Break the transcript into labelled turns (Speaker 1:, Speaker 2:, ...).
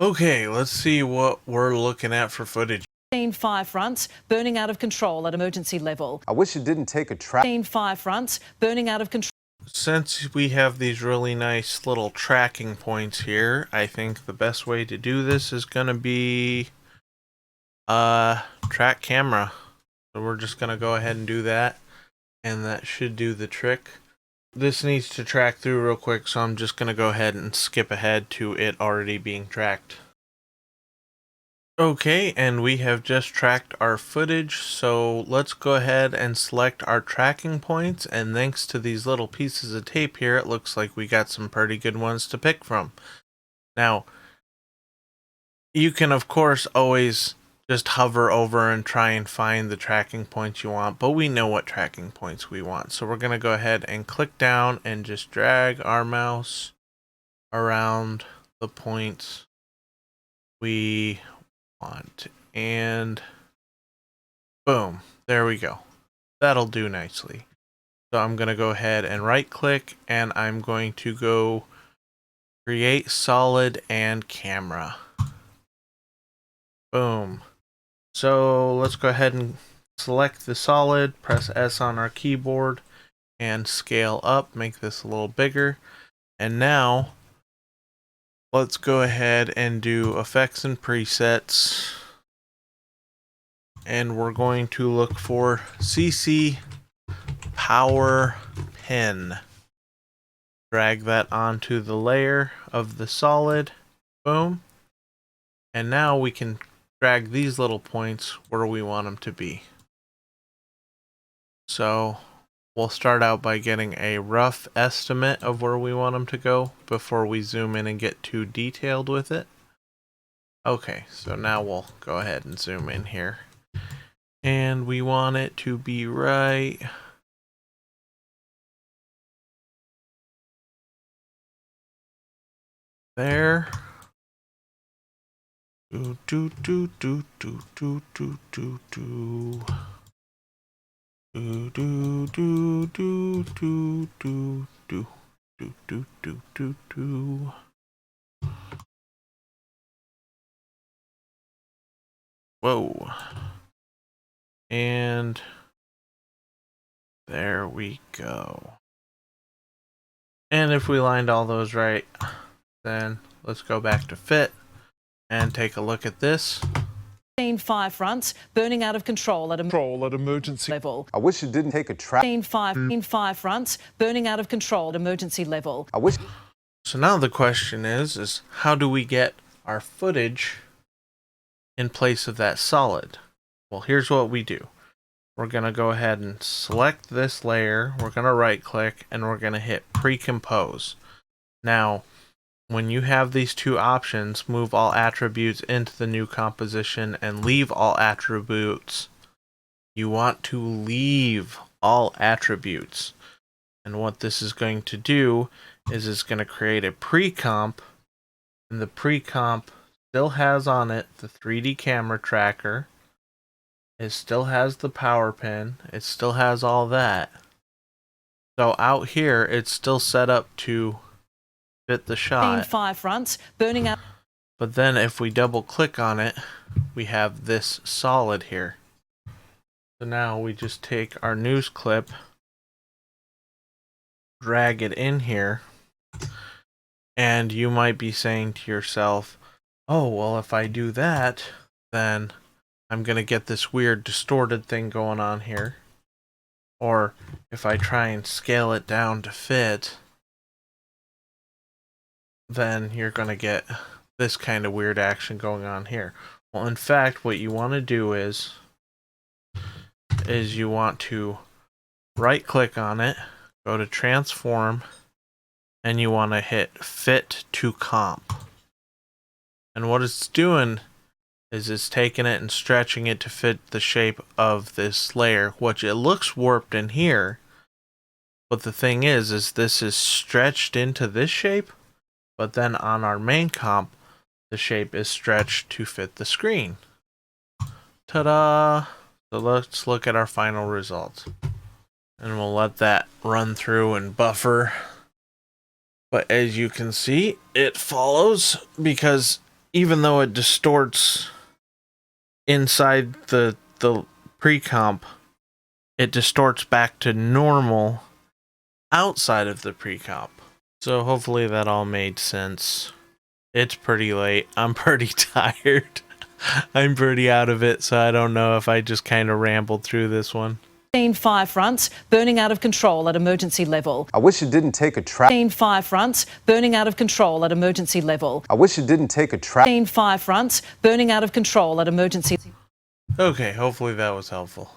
Speaker 1: Okay, let's see what we're looking at for footage.
Speaker 2: Fire fronts burning out of control at emergency level.
Speaker 3: I wish it didn't take a track.
Speaker 2: Fire fronts burning out of control.
Speaker 1: Since we have these really nice little tracking points here, I think the best way to do this is going to be track camera. So we're just going to go ahead and do that, and that should do the trick. This needs to track through real quick, so I'm just going to go ahead and skip ahead to it already being tracked. Okay, and we have just tracked our footage, so let's go ahead and select our tracking points, and thanks to these little pieces of tape here, it looks like we got some pretty good ones to pick from. Now, you can of course always just hover over and try and find the tracking points you want, but we know what tracking points we want. So we're going to go ahead and click down and just drag our mouse around the points we want, and boom, there we go. That'll do nicely. So I'm going to go ahead and right click, and I'm going to go create solid and camera. Boom. So let's go ahead and select the solid, press S on our keyboard, and scale up, make this a little bigger. And now let's go ahead and do effects and presets, and we're going to look for CC Power Pen. Drag that onto the layer of the solid. Boom. And now we can drag these little points where we want them to be. So we'll start out by getting a rough estimate of where we want them to go before we zoom in and get too detailed with it. Okay, so now we'll go ahead and zoom in here. And we want it to be right there. Do do do do do do do do do. Do do do do do do do do do do do do. Whoa. And there we go. And if we lined all those right, then let's go back to fit and take a look at this.
Speaker 2: Fire fronts burning out of control at
Speaker 4: emergency
Speaker 2: level.
Speaker 3: I wish it didn't take a track.
Speaker 2: Fire fronts burning out of control at emergency level.
Speaker 3: I wish.
Speaker 1: So now the question is how do we get our footage in place of that solid? Well, here's what we do. We're going to go ahead and select this layer. We're going to right click, and we're going to hit pre-compose. Now, when you have these two options, move all attributes into the new composition and leave all attributes, you want to leave all attributes. And what this is going to do is it's going to create a pre-comp, and the pre-comp still has on it the 3D camera tracker. It still has the power pin. It still has all that. So out here, it's still set up to fit the shot.
Speaker 2: Fire fronts burning out.
Speaker 1: But then if we double click on it, we have this solid here. So now we just take our news clip, drag it in here, and you might be saying to yourself, oh, well, if I do that, then I'm going to get this weird distorted thing going on here. Or if I try and scale it down to fit, then you're going to get this kind of weird action going on here. Well, in fact, what you want to do is you want to right click on it, go to transform, and you want to hit fit to comp. And what it's doing is it's taking it and stretching it to fit the shape of this layer, which it looks warped in here. But the thing is this is stretched into this shape, but then on our main comp, the shape is stretched to fit the screen. Ta-da! So let's look at our final results. And we'll let that run through and buffer. But as you can see, it follows because even though it distorts inside the pre-comp, it distorts back to normal outside of the pre-comp. So hopefully that all made sense. It's pretty late. I'm pretty tired. I'm pretty out of it, so I don't know if I just kind of rambled through this one.
Speaker 2: Fire fronts burning out of control at emergency level.
Speaker 3: I wish it didn't take a traffic.
Speaker 2: Fire fronts burning out of control at emergency level.
Speaker 3: I wish it didn't take a traffic.
Speaker 2: Fire fronts burning out of control at emergency.
Speaker 1: Okay, hopefully that was helpful.